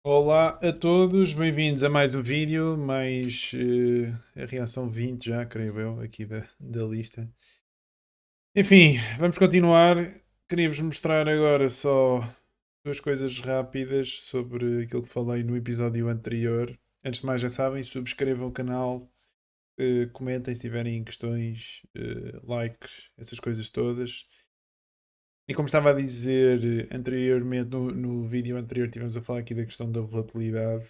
Olá a todos, bem-vindos a mais um vídeo, mais a reação 20 já, creio eu, aqui da lista. Enfim, vamos continuar. Queria-vos mostrar agora só duas coisas rápidas sobre aquilo que falei no episódio anterior. Antes de mais, já sabem, subscrevam o canal, comentem se tiverem questões, likes, essas coisas todas. E como estava a dizer anteriormente, no vídeo anterior, estivemos a falar aqui da questão da volatilidade.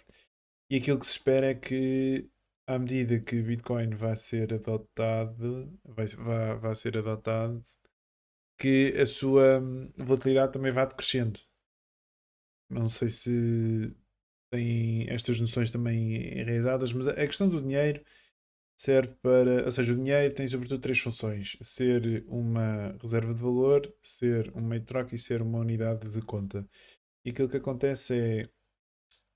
E aquilo que se espera é que, à medida que Bitcoin vai ser adotado, vai ser adotado, que a sua volatilidade também vá decrescendo. Não sei se têm estas noções também enraizadas, mas a questão do dinheiro serve para. Ou seja, o dinheiro tem sobretudo três funções: ser uma reserva de valor, ser um meio de troca e ser uma unidade de conta. E aquilo que acontece é,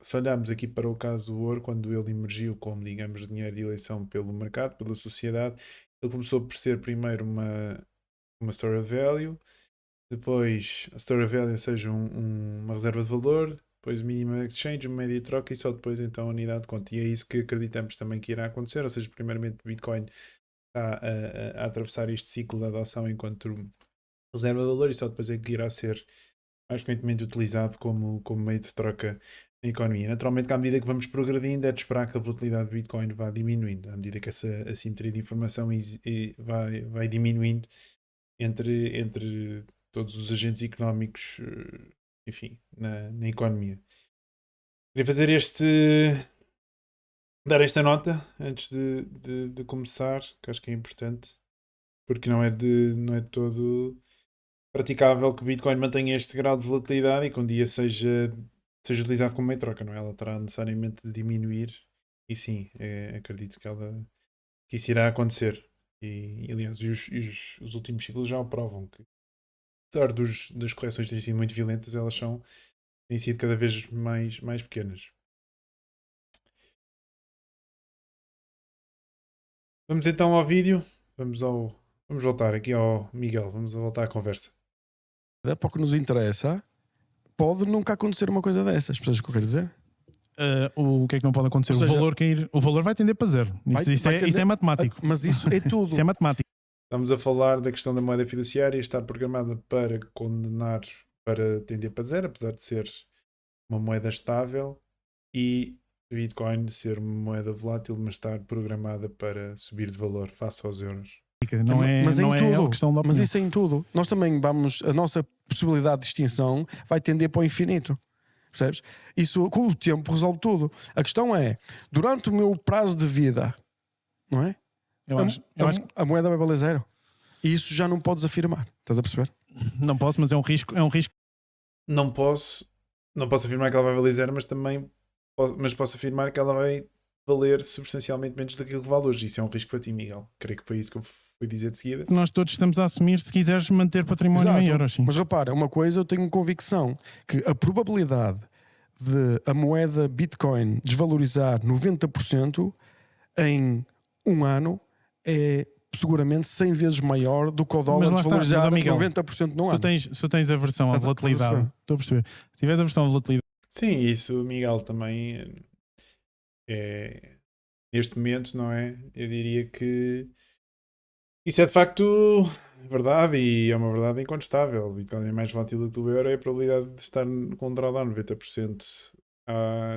se olharmos aqui para o caso do ouro, quando ele emergiu como, digamos, dinheiro de eleição pelo mercado, pela sociedade, ele começou por ser primeiro uma store of value, depois a store of value, ou seja, uma reserva de valor, depois minimum exchange, uma média de troca e só depois então a unidade de conta. E é isso que acreditamos também que irá acontecer, ou seja, primeiramente o Bitcoin está a atravessar este ciclo de adoção enquanto reserva de valor e só depois é que irá ser mais frequentemente utilizado como meio de troca na economia. Naturalmente, que à medida que vamos progredindo, é de esperar que a volatilidade do Bitcoin vá diminuindo, à medida que essa assimetria de informação vai diminuindo entre todos os agentes económicos, enfim, na economia. Queria fazer dar esta nota antes de começar, que acho que é importante, porque não é de todo praticável que o Bitcoin mantenha este grau de volatilidade e que um dia seja utilizado como meio de troca, não é? Ela terá necessariamente de diminuir e sim, acredito que isso irá acontecer. E aliás, os últimos ciclos já o provam que, apesar das correções terem sido muito violentas, têm sido cada vez mais pequenas. Vamos então ao vídeo. Vamos voltar aqui ao Miguel. Vamos voltar à conversa. Para o que nos interessa, pode nunca acontecer uma coisa dessas. Percebes o que eu quero dizer? O que é que não pode acontecer? Ou seja, o valor cair, o valor vai tender para zero. Isso é matemático. Mas isso é tudo. Isso é matemático. Estamos a falar da questão da moeda fiduciária estar programada para condenar, para tender para zero, apesar de ser uma moeda estável, e o Bitcoin ser uma moeda volátil, mas estar programada para subir de valor face aos euros. Mas não em é tudo. a questão da Mas opinião. isso é em tudo. Nós também a nossa possibilidade de extinção vai tender para o infinito. Percebes? Isso com o tempo resolve tudo. A questão é, durante o meu prazo de vida, não é? Eu acho que A moeda vai valer zero. E isso já não podes afirmar. Estás a perceber? não posso, mas é um risco. Não posso afirmar que ela vai valer zero, mas posso afirmar que ela vai valer substancialmente menos daquilo que vale hoje. Isso é um risco para ti, Miguel. Creio que foi isso que eu fui dizer de seguida. Que nós todos estamos a assumir se quiseres manter património Exato. em euros. Sim. Mas repara, uma coisa eu tenho convicção, que a probabilidade de a moeda Bitcoin desvalorizar 90% em um ano é seguramente 100 vezes maior do que o dólar lá está, desvalorizar mas, Miguel, 90% no ano. se tu tens aversão à Estás a volatilidade, perceber? estou a perceber. Se tiveres aversão à volatilidade, Sim, isso, Miguel, também é neste momento, não é? Eu diria que isso é de facto verdade e é uma verdade incontestável. O Bitcoin é mais volátil do que o euro e a probabilidade de estar com um drawdown 90%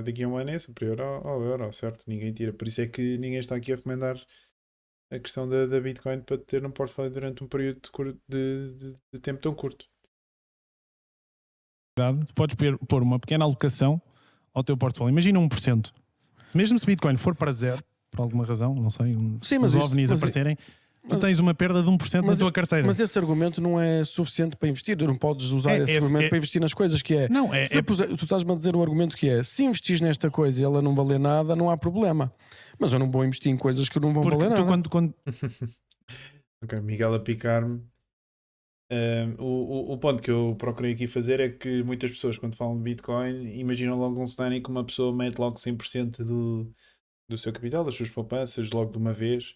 daqui a um ano é superior ao euro, certo? Ninguém tira. Por isso é que ninguém está aqui a recomendar a questão da Bitcoin para ter um portfólio durante um período de tempo tão curto. tu podes pôr uma pequena alocação ao teu portfólio. Imagina 1%. Mesmo se Bitcoin for para zero, por alguma razão, não sei, Sim, mas os isso- OVNIs mas- aparecerem, tu tens uma perda de 1% na tua carteira. Mas esse argumento não é suficiente para investir. Tu não podes usar esse argumento para investir nas coisas que é. Não, tu estás-me a dizer um argumento que é: se investis nesta coisa e ela não valer nada, não há problema. Mas eu não vou investir em coisas que não vão porque valer tu nada. Ok, Miguel a picar-me. O ponto que eu procurei aqui fazer é que muitas pessoas, quando falam de Bitcoin, imaginam logo um cenário em que uma pessoa mete logo 100% do seu capital, das suas poupanças, logo de uma vez,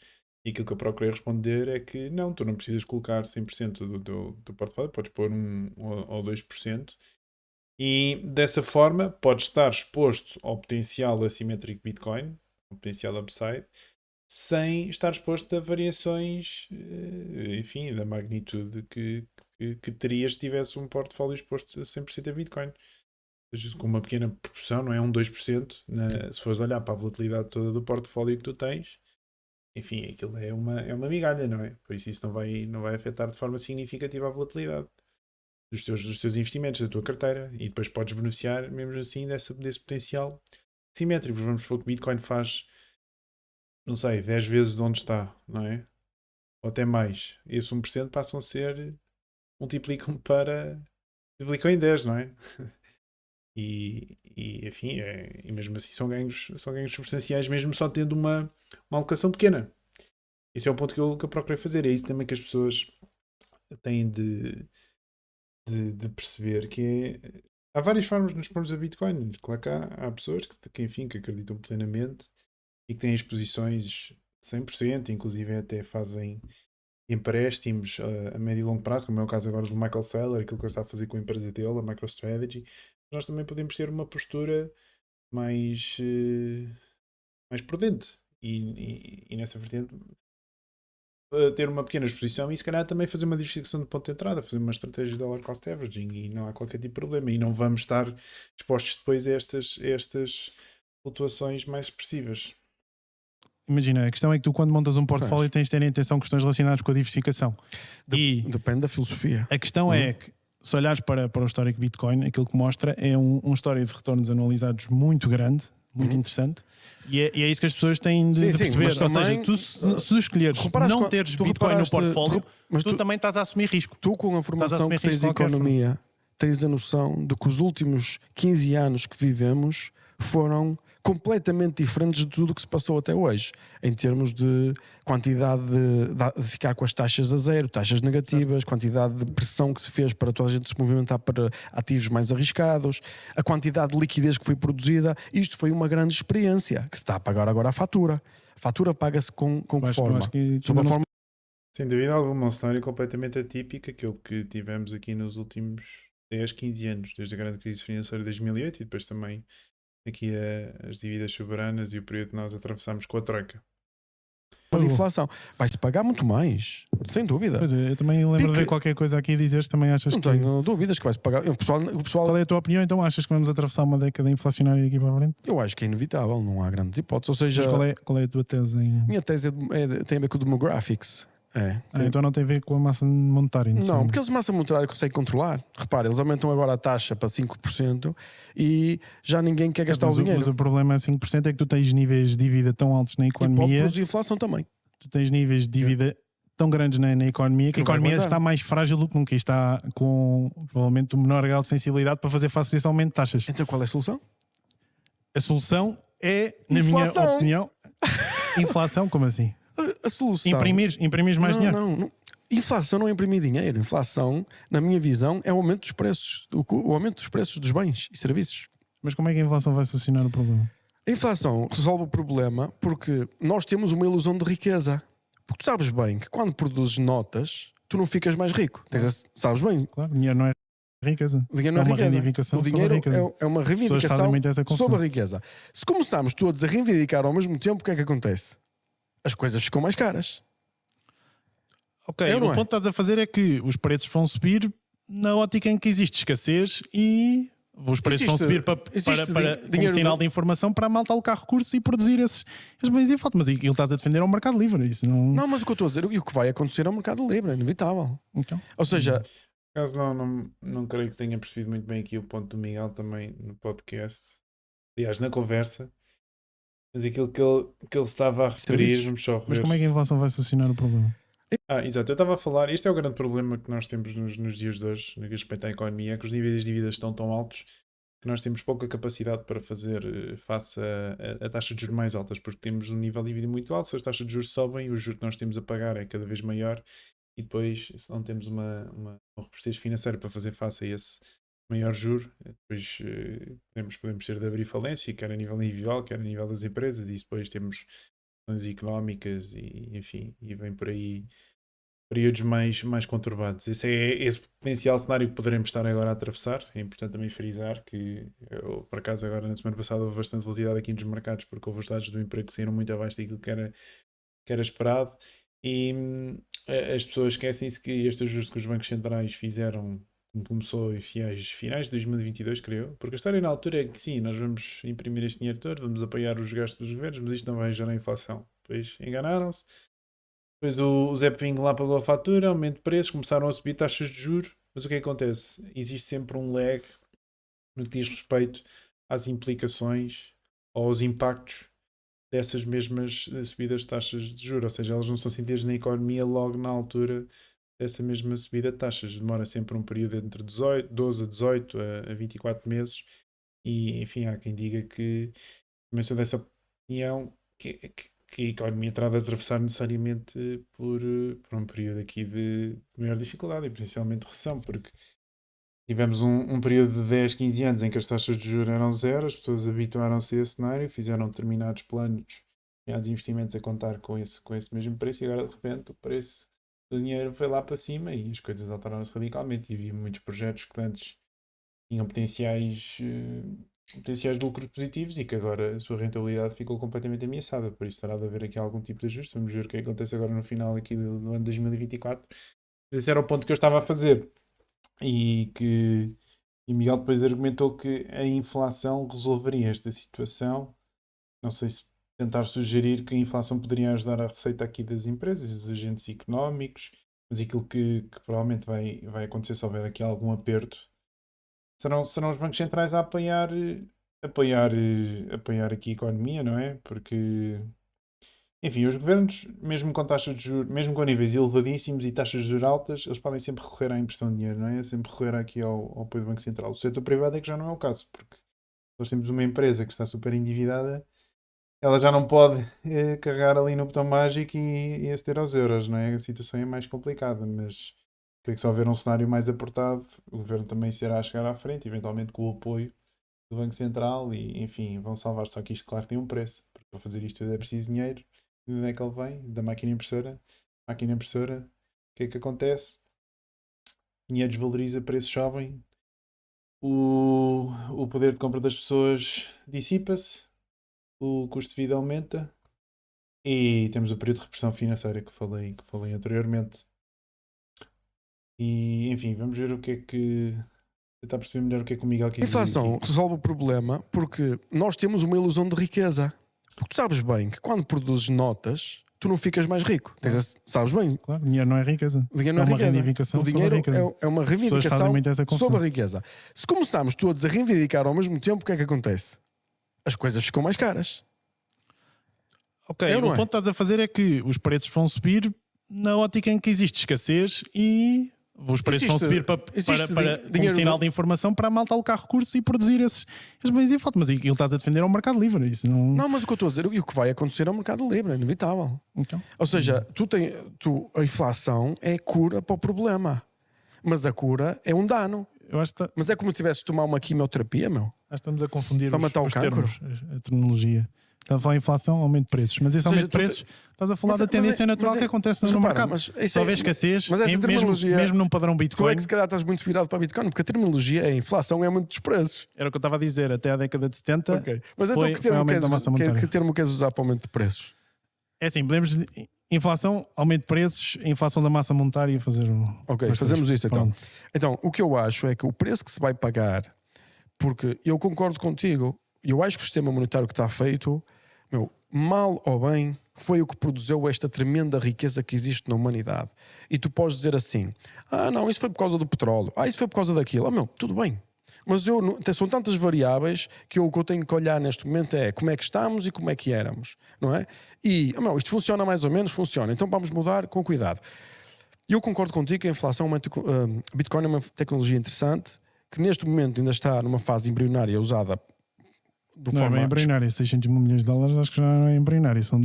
E aquilo que eu procurei responder é que não, tu não precisas colocar 100% do portfólio, podes pôr 1 ou 2%. E dessa forma podes estar exposto ao potencial assimétrico Bitcoin, ao potencial upside, sem estar exposto a variações, enfim, da magnitude que terias se tivesse um portfólio exposto a 100% a Bitcoin. Ou seja, com uma pequena proporção, não é 2%, se fores olhar para a volatilidade toda do portfólio que tu tens, enfim, aquilo é uma migalha, não é? Por isso não vai afetar de forma significativa a volatilidade dos teus investimentos, da tua carteira, e depois podes beneficiar mesmo assim desse potencial simétrico. Vamos supor que o Bitcoin faz, não sei, 10 vezes de onde está, não é? Ou até mais. Esse 1% passam a ser, multiplicam em 10, não é? E enfim, e mesmo assim são ganhos substanciais, mesmo só tendo uma alocação pequena. Esse é o ponto que eu procurei fazer. É isso também que as pessoas têm de perceber, que é, há várias formas de nos pormos a Bitcoin. Claro que há pessoas enfim, que acreditam plenamente e que têm exposições 100%, inclusive até fazem empréstimos a médio e longo prazo, como é o caso agora do Michael Saylor, aquilo que ele está a fazer com a empresa dele, a MicroStrategy. Nós também podemos ter uma postura mais prudente e nessa vertente ter uma pequena exposição e se calhar também fazer uma diversificação de ponto de entrada, fazer uma estratégia de dollar cost averaging, e não há qualquer tipo de problema, e não vamos estar expostos depois a estas flutuações mais expressivas. Imagina, a questão é que tu, quando montas um portfólio, tens de ter em atenção questões relacionadas com a diversificação. E Depende da filosofia. a questão é que, se olhares para o histórico Bitcoin, aquilo que mostra é um histórico de retornos anualizados muito grande, muito interessante, e é isso que as pessoas têm de perceber. mas Ou também, seja, se tu escolheres não teres Bitcoin no portfólio, mas tu também estás a assumir risco. Tu, com a formação que tens em economia, tens a noção de que os últimos 15 anos que vivemos foram completamente diferentes de tudo o que se passou até hoje, em termos de quantidade de ficar com as taxas a zero, taxas negativas, quantidade de pressão que se fez para toda a gente se movimentar para ativos mais arriscados, a quantidade de liquidez que foi produzida. Isto foi uma grande experiência que se está a pagar agora a fatura. A fatura paga-se com que forma? Sob a forma. Sem dúvida alguma, um cenário completamente atípico, aquele que tivemos aqui nos últimos 10, 15 anos, desde a grande crise financeira de 2008 e depois também aqui as dívidas soberanas e o período que nós atravessámos com a Troika. De inflação. Vai-se pagar muito mais, sem dúvida. Pois é, eu também lembro de ver qualquer coisa aqui e dizeres, também achas não que... Não tenho dúvidas que vai-se pagar. O pessoal... Qual é a tua opinião? Então achas que vamos atravessar uma década inflacionária daqui para a frente? Eu acho que é inevitável, não há grandes hipóteses. Ou seja, mas qual é a tua tese? Minha tese tem a ver com o demographics. Então não tem a ver com a massa monetária. Não, porque eles, massa monetária, conseguem controlar. Repara, eles aumentam agora a taxa para 5% e já ninguém quer gastar o dinheiro. Mas o problema é 5% é que tu tens níveis de dívida tão altos na economia. E pode produzir inflação também. Tu tens níveis de dívida tão grandes na economia que a economia está mais frágil do que nunca e está com provavelmente o menor grau de sensibilidade para fazer face a esse aumento de taxas. Então qual é a solução? A solução é, na minha opinião, inflação. Como assim? A solução. Imprimir mais dinheiro. Não. Inflação não é imprimir dinheiro. Inflação, na minha visão, é o aumento dos preços. O aumento dos preços dos bens e serviços. Mas como é que a inflação vai solucionar o problema? A inflação resolve o problema porque nós temos uma ilusão de riqueza. Porque tu sabes bem que quando produzes notas, tu não ficas mais rico. Sabes bem? Claro, dinheiro não é riqueza. O dinheiro não é uma riqueza. reivindicação o dinheiro é uma reivindicação sobre a riqueza. Se começarmos todos a reivindicar ao mesmo tempo, o que é que acontece? As coisas ficam mais caras. Ok, o ponto que estás a fazer é que os preços vão subir na ótica em que existe escassez e os preços vão subir para como sinal de informação para a malta alocar recursos e produzir esses bens em falta. Mas aquilo estás a defender é o mercado livre. Isso não, mas o que eu estou a dizer, o que vai acontecer é o mercado livre, é inevitável. Então. Ou seja... Por acaso não creio que tenha percebido muito bem aqui o ponto do Miguel também no podcast. Aliás, na conversa. Mas aquilo que ele estava a referir, vamos só rever. Mas como é que a inflação vai solucionar o problema? Exato, eu estava a falar, este é o grande problema que nós temos nos dias de hoje, no que respeita à economia, é que os níveis de dívidas estão tão altos que nós temos pouca capacidade para fazer face a taxas de juros mais altas, porque temos um nível de dívida muito alto. Se as taxas de juros sobem, o juro que nós temos a pagar é cada vez maior e depois, se não temos uma robustez financeira para fazer face a esse maior juro, depois podemos ter de abrir falência, quer a nível individual, quer a nível das empresas, e depois temos questões económicas e enfim, e vem por aí períodos mais conturbados. Esse é esse potencial cenário que poderemos estar agora a atravessar. É importante também frisar que, por acaso, agora na semana passada houve bastante volatilidade aqui nos mercados porque houve os dados do emprego que saíram muito abaixo daquilo que era esperado. E as pessoas esquecem-se que este ajuste que os bancos centrais fizeram, como começou em finais de 2022, creio, porque a história na altura é que sim, nós vamos imprimir este dinheiro todo, vamos apoiar os gastos dos governos, mas isto não vai gerar inflação. Depois enganaram-se. Depois o Zé Povinho lá pagou a fatura, aumento de preços, começaram a subir taxas de juros, mas o que acontece? Existe sempre um lag no que diz respeito às implicações ou aos impactos dessas mesmas subidas de taxas de juros, ou seja, elas não são sentidas na economia logo na altura dessa mesma subida de taxas. Demora sempre um período entre 12 a 18 a 24 meses e, enfim, há quem diga que, também sou dessa opinião, que a economia terá de atravessar necessariamente por um período aqui de maior dificuldade e potencialmente recessão, porque tivemos um período de 10, 15 anos em que as taxas de juros eram zero, as pessoas habituaram-se a esse cenário, fizeram determinados planos, determinados investimentos a contar com esse mesmo preço e agora de repente o preço do dinheiro foi lá para cima e as coisas alteraram-se radicalmente e havia muitos projetos que antes tinham potenciais de lucros positivos e que agora a sua rentabilidade ficou completamente ameaçada, por isso terá de haver aqui algum tipo de ajuste. Vamos ver o que acontece agora no final aqui do ano 2024. Esse era o ponto que eu estava a fazer e Miguel depois argumentou que a inflação resolveria esta situação. Não sei se tentar sugerir que a inflação poderia ajudar a receita aqui das empresas e dos agentes económicos, mas aquilo que provavelmente vai acontecer se houver aqui algum aperto serão os bancos centrais a apoiar aqui a economia, não é? Porque, enfim, os governos, mesmo com taxas de juros, mesmo com níveis elevadíssimos e taxas de juros altas, eles podem sempre recorrer à impressão de dinheiro, não é? Sempre recorrer aqui ao apoio do Banco Central. O setor privado é que já não é o caso, porque nós temos uma empresa que está super endividada, ela já não pode carregar ali no botão mágico e aceder aos euros, não é? A situação é mais complicada, mas creio que se houver um cenário mais apertado, o governo também se irá chegar à frente, eventualmente com o apoio do Banco Central e, enfim, vão salvar. Só que isto, claro, tem um preço, porque para fazer isto é preciso dinheiro. De onde é que ele vem? Da máquina impressora. Máquina impressora, o que é que acontece? Dinheiro desvaloriza, preços sobem, o poder de compra das pessoas dissipa-se, o custo de vida aumenta e temos o período de repressão financeira que falei anteriormente. E, enfim, vamos ver o que é que... tentar perceber melhor o que é que o Miguel quer dizer. A inflação resolve o problema porque nós temos uma ilusão de riqueza. Porque tu sabes bem que quando produzes notas, tu não ficas mais rico. Sabes bem? Claro, dinheiro não é riqueza. O dinheiro não é uma riqueza. Reivindicação o dinheiro é uma reivindicação sobre a riqueza. Se começarmos todos a reivindicar ao mesmo tempo, o que é que acontece? As coisas ficam mais caras. Ok, o ponto que estás a fazer é que os preços vão subir na ótica em que existe escassez e os preços vão subir como sinal de informação para a malta alocar recursos e produzir esses bens em falta. Mas aquilo estás a defender é o mercado livre. Isso não, mas o que eu estou a dizer e o que vai acontecer é o mercado livre, é inevitável. Então. Ou seja, a inflação é cura para o problema, mas a cura é um dano. Mas é como se tivesse de tomar uma quimioterapia, meu. Acho que estamos a confundir para matar o cancro. A terminologia. Estás a falar de inflação, aumento de preços. Mas esse aumento de preços, estás a falar da tendência natural que acontece no mercado. Se houver esquecez, mesmo num padrão Bitcoin... Tu é que se calhar estás muito virado para Bitcoin, porque a terminologia é inflação, é aumento dos preços. Era o que eu estava a dizer, até a década de 70 okay. Mas então que termo queres usar para o aumento de preços? É assim, podemos... Inflação, aumento de preços, inflação da massa monetária e fazer... Ok, fazemos isso então. Então, o que eu acho é que o preço que se vai pagar, porque eu concordo contigo, eu acho que o sistema monetário que está feito, mal ou bem, foi o que produziu esta tremenda riqueza que existe na humanidade. E tu podes dizer assim, não, isso foi por causa do petróleo, isso foi por causa daquilo. Tudo bem. Mas são tantas variáveis que o que eu tenho que olhar neste momento é como é que estamos e como é que éramos, não é? E, isto funciona mais ou menos, funciona. Então vamos mudar com cuidado. E eu concordo contigo que a inflação, Bitcoin é uma tecnologia interessante, que neste momento ainda está numa fase embrionária usada de não forma... Não é embrionária, 600 mil milhões de dólares acho que já não é embrionária, são...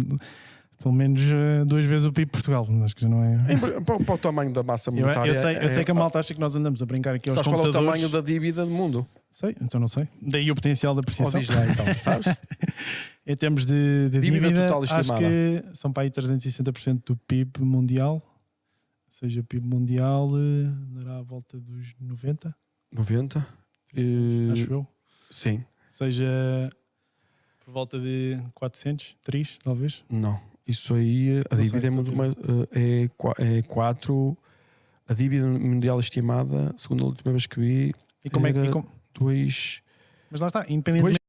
Pelo menos 2 vezes o PIB de Portugal. Acho que já não é. Para o tamanho da massa monetária. Eu sei que a malta acha que nós andamos a brincar aqui aos computadores. Qual é o tamanho da dívida do mundo? Sei, então não sei. Daí o potencial da apreciação. Diz lá então, sabes? Em termos de dívida total acho estimada. que são para aí 360% do PIB mundial. Ou seja, o PIB mundial dará à volta dos 90. 90? Acho eu. Sim. Ou seja, por volta de 400, 3, talvez. Não. Isso aí, a dívida é muito mais. É 4. A dívida mundial estimada, segundo a última vez que vi, E como é que. 2. Mas lá está, independentemente.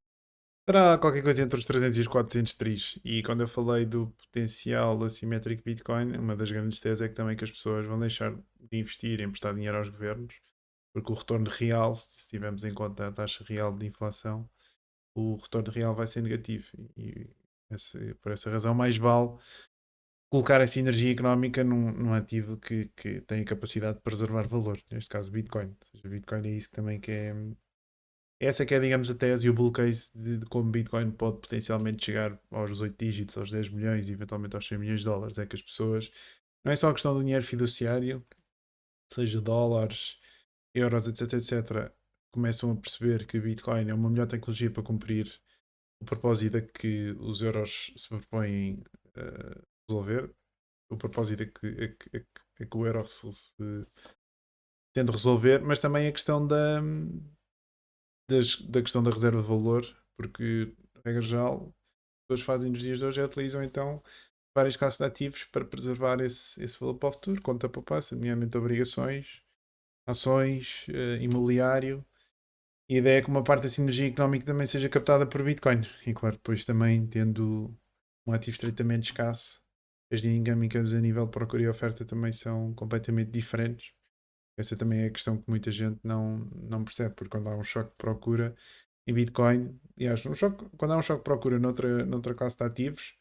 Será qualquer coisa entre os 300 e os 400 tris. E quando eu falei do potencial assimétrico de Bitcoin, uma das grandes tesas é que também que as pessoas vão deixar de investir em prestar dinheiro aos governos, porque o retorno real, se tivermos em conta a taxa real de inflação, o retorno real vai ser negativo. E por essa razão, mais vale colocar essa energia económica num ativo que tem a capacidade de preservar valor, neste caso Bitcoin. Ou seja, Bitcoin é isso também que é. Essa que é, digamos, a tese e o bull case de como Bitcoin pode potencialmente chegar aos 8 dígitos, aos 10 milhões e eventualmente aos 100 milhões de dólares. É que as pessoas, não é só a questão do dinheiro fiduciário, seja dólares, euros, etc, etc, começam a perceber que Bitcoin é uma melhor tecnologia para cumprir o propósito a que os euros se propõem resolver, o propósito a que o euro se tende a resolver, mas também a questão da questão da reserva de valor, porque, regra geral, as pessoas fazem nos dias de hoje utilizam então várias classes de ativos para preservar esse valor para o futuro, conta poupança, nomeadamente obrigações, ações, imobiliário. E a ideia é que uma parte da sinergia económica também seja captada por Bitcoin. E claro, depois também tendo um ativo estritamente escasso, as dinâmicas a nível de procura e oferta também são completamente diferentes. Essa também é a questão que muita gente não percebe, porque quando há um choque de procura em Bitcoin, aliás, quando há um choque de procura noutra classe de ativos,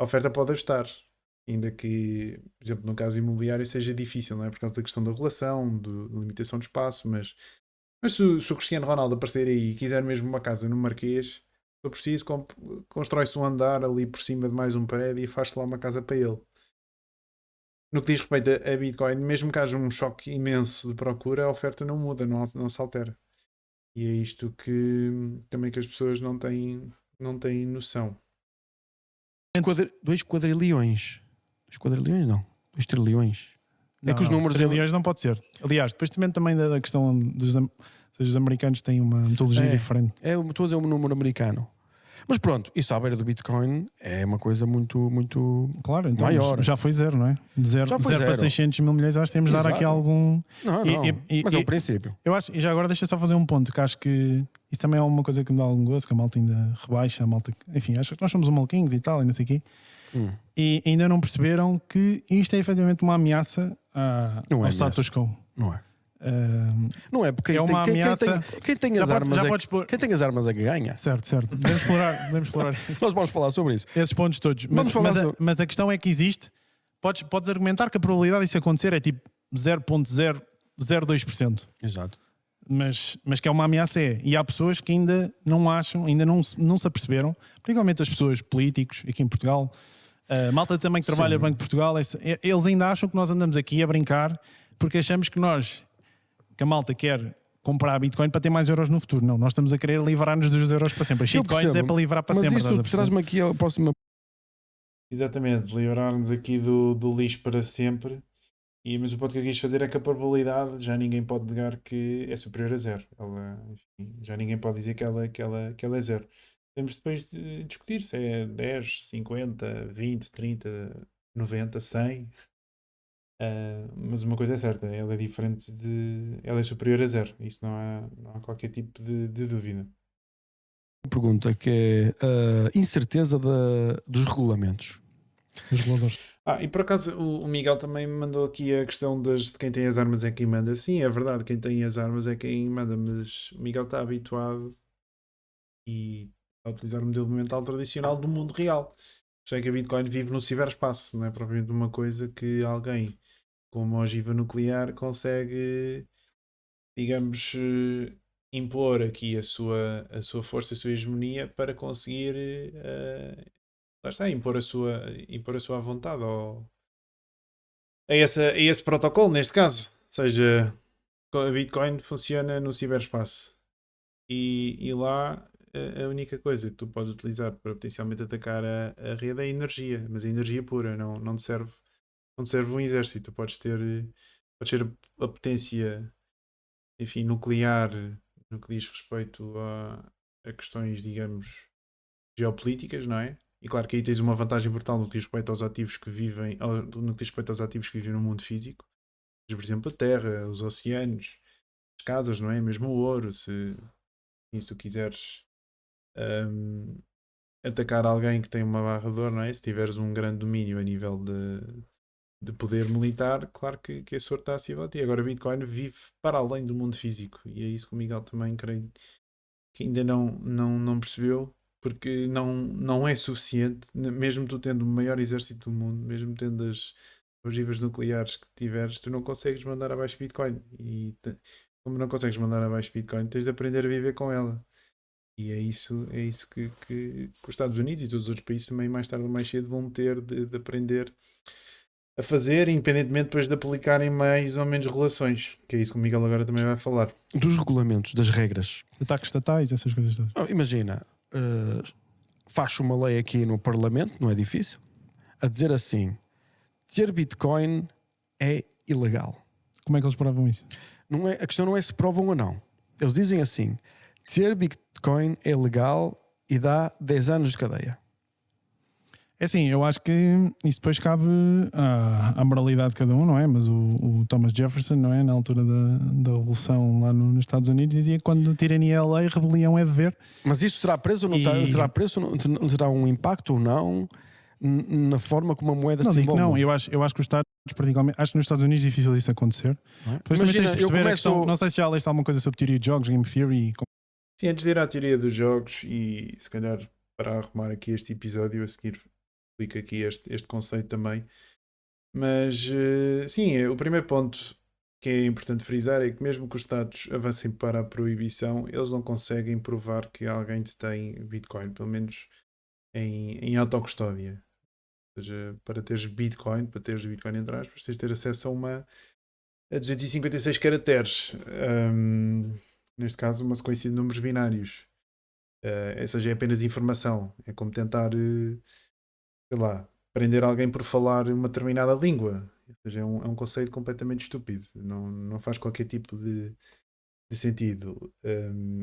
a oferta pode ajustar. Ainda que, por exemplo, no caso imobiliário seja difícil, não é? Por causa da questão da regulação, da limitação de espaço, mas se o Cristiano Ronaldo aparecer aí e quiser mesmo uma casa no Marquês, se for preciso, constrói-se um andar ali por cima de mais um prédio e faz-se lá uma casa para ele. No que diz respeito a Bitcoin, mesmo que haja um choque imenso de procura, a oferta não muda, não se altera. E é isto que também que as pessoas não têm noção. 2 quadrilhões. 2 quadrilhões não. 2 trilhões. Não, que os números. Trilhões não pode ser. Aliás, depois também da questão dos os americanos têm uma metodologia diferente. Estou a dizer um número americano. Mas pronto, isso à beira do Bitcoin é uma coisa muito, muito claro, então, maior. Já foi zero, não é? De zero para 600 mil milhões, acho que temos de dar aqui algum. Não, mas é o princípio. Eu acho, e já agora deixa só fazer um ponto, que acho que isso também é uma coisa que me dá algum gosto, que a malta ainda rebaixa, a malta. Enfim, acho que nós somos maluquinhos e tal, e não sei o quê. E ainda não perceberam que isto é efetivamente uma ameaça ao status quo. Não é. Não é porque quem tem as armas é que ganha. Certo. Podemos explorar Nós vamos falar sobre isso. Esses pontos todos. Mas a questão é que existe. Podes argumentar que a probabilidade disso acontecer é tipo 0,002%. Exato. Mas que é uma ameaça e há pessoas que ainda não acham, ainda não se aperceberam, principalmente as pessoas políticos aqui em Portugal, malta também que trabalha no Banco de Portugal, eles ainda acham que nós andamos aqui a brincar porque achamos que a malta quer comprar Bitcoin para ter mais euros no futuro. Não, nós estamos a querer livrar-nos dos euros para sempre. As shitcoins é para livrar para sempre. Mas isso traz-me aqui a próxima. Exatamente, livrar-nos aqui do lixo para sempre. Mas o ponto que eu quis fazer é que a probabilidade já ninguém pode negar que é superior a zero. Enfim, já ninguém pode dizer que ela é zero. Temos depois de discutir se é 10, 50, 20, 30, 90, 100. Mas uma coisa é certa, ela é diferente ela é superior a zero. Isso não há qualquer tipo de dúvida. Pergunta que é a incerteza dos regulamentos. Dos reguladores. E por acaso o Miguel também me mandou aqui a questão de quem tem as armas é quem manda. Sim, é verdade, quem tem as armas é quem manda, mas o Miguel está habituado a utilizar o modelo mental tradicional do mundo real. Por isso é que a Bitcoin vive no ciberespaço, não é propriamente uma coisa que alguém com uma ogiva nuclear consegue, digamos, impor aqui a sua força, a sua hegemonia para conseguir lá está, impor a sua vontade a esse protocolo, neste caso. Ou seja, a Bitcoin funciona no ciberespaço. e lá a única coisa que tu podes utilizar para potencialmente atacar a rede é a energia, mas a energia pura, não te serve um exército. Tu podes ter a potência, enfim, nuclear no que diz respeito a questões, digamos, geopolíticas, não é? E claro que aí tens uma vantagem brutal no que diz respeito aos ativos que vivem, no que diz respeito aos ativos que vivem no mundo físico. Por exemplo, a terra, os oceanos, as casas, não é? Mesmo o ouro, se tu quiseres hum, atacar alguém que tem uma barra de ouro, não é? Se tiveres um grande domínio a nível de poder militar, claro que esse ouro está acima de ti. Agora, Bitcoin vive para além do mundo físico e é isso que o Miguel também creio que ainda não percebeu, porque não é suficiente, mesmo tu tendo o maior exército do mundo, mesmo tendo as ogivas nucleares que tiveres, tu não consegues mandar abaixo Bitcoin. Como não consegues mandar abaixo Bitcoin, tens de aprender a viver com ela. E é isso que os Estados Unidos e todos os outros países também, mais tarde ou mais cedo, vão ter de aprender a fazer, independentemente depois de aplicarem mais ou menos relações, que é isso que o Miguel agora também vai falar. Dos regulamentos, das regras. Ataques estatais, essas coisas todas. Imagina, faz uma lei aqui no Parlamento, não é difícil, a dizer assim: ter Bitcoin é ilegal. Como é que eles provam isso? Não é, a questão não é se provam ou não. Eles dizem assim: ter Bitcoin é legal e dá 10 anos de cadeia. É assim, eu acho que isso depois cabe à moralidade de cada um, não é? Mas o Thomas Jefferson, não é? Na altura da Revolução lá nos Estados Unidos, dizia que quando tirania é a lei, rebelião é dever. Mas isso terá preço ou não terá preço? Não terá um impacto ou não na forma como a moeda se envolve? Não, eu acho que os Estados, particularmente, acho que nos Estados Unidos é difícil isso acontecer. Mas imagina, eu começo... não sei se já leste alguma coisa sobre teoria de jogos, game theory. Sim, antes de ir à teoria dos jogos e se calhar para arrumar aqui este episódio a seguir explico aqui este conceito também. Mas sim, o primeiro ponto que é importante frisar é que mesmo que os Estados avancem para a proibição, eles não conseguem provar que alguém detém Bitcoin, pelo menos em autocustódia. Ou seja, para teres Bitcoin entre aspas, tens de ter acesso a 256 caracteres. Neste caso, uma sequência de números binários. Ou seja, é apenas informação. É como tentar, sei lá, prender alguém por falar uma determinada língua. Ou seja, é um conceito completamente estúpido. Não faz qualquer tipo de sentido.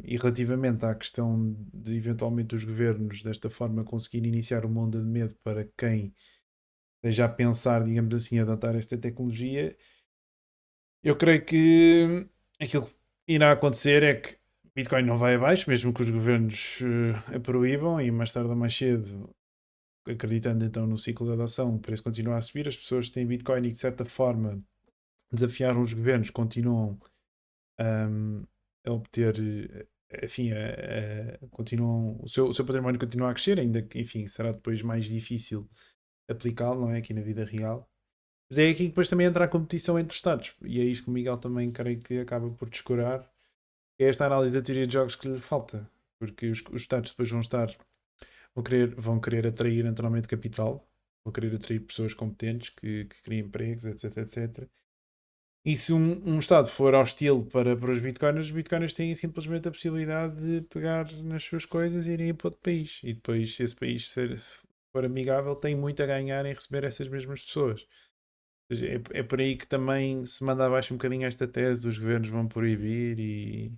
E relativamente à questão de eventualmente os governos desta forma conseguirem iniciar uma onda de medo para quem esteja a pensar, digamos assim, a adotar esta tecnologia, eu creio que aquilo que irá acontecer é que Bitcoin não vai abaixo, mesmo que os governos a proíbam, e mais tarde ou mais cedo, acreditando então no ciclo de adoção, o preço continua a subir, as pessoas que têm Bitcoin e que de certa forma desafiaram os governos continuam a obter, enfim, continuam, o seu património continua a crescer, ainda que, enfim, será depois mais difícil aplicá-lo, não é? Aqui na vida real. Mas é aqui que depois também entra a competição entre Estados, e é isto que o Miguel também creio que acaba por descurar, é esta análise da teoria de jogos que lhe falta, porque os Estados depois vão querer atrair naturalmente capital, vão querer atrair pessoas competentes que criem empregos, etc, etc. E se um Estado for hostil para os bitcoiners têm simplesmente a possibilidade de pegar nas suas coisas e irem para outro país. E depois, se esse país for amigável, tem muito a ganhar em receber essas mesmas pessoas. Ou seja, é por aí que também se manda abaixo um bocadinho esta tese dos governos vão proibir e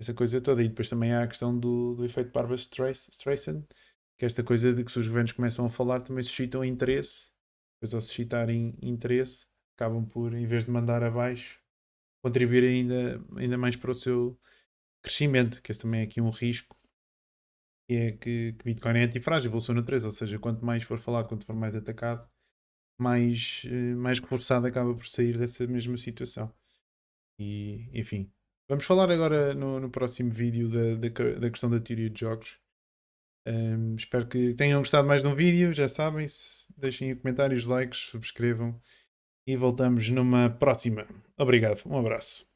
essa coisa toda. E depois também há a questão do efeito Barbra Streisand, que é esta coisa de que se os governos começam a falar também suscitam interesse. Depois ao suscitarem interesse acabam por, em vez de mandar abaixo, contribuir ainda mais para o seu crescimento, que esse também é aqui um risco, que é que Bitcoin é antifrágil pela sua natureza, ou seja, quanto mais for falado, quanto for mais atacado, mais reforçado acaba por sair dessa mesma situação. E, enfim, vamos falar agora no próximo vídeo da questão da teoria de jogos. Espero que tenham gostado mais de um vídeo, já sabem, deixem comentários, likes, subscrevam e voltamos numa próxima. Obrigado, um abraço.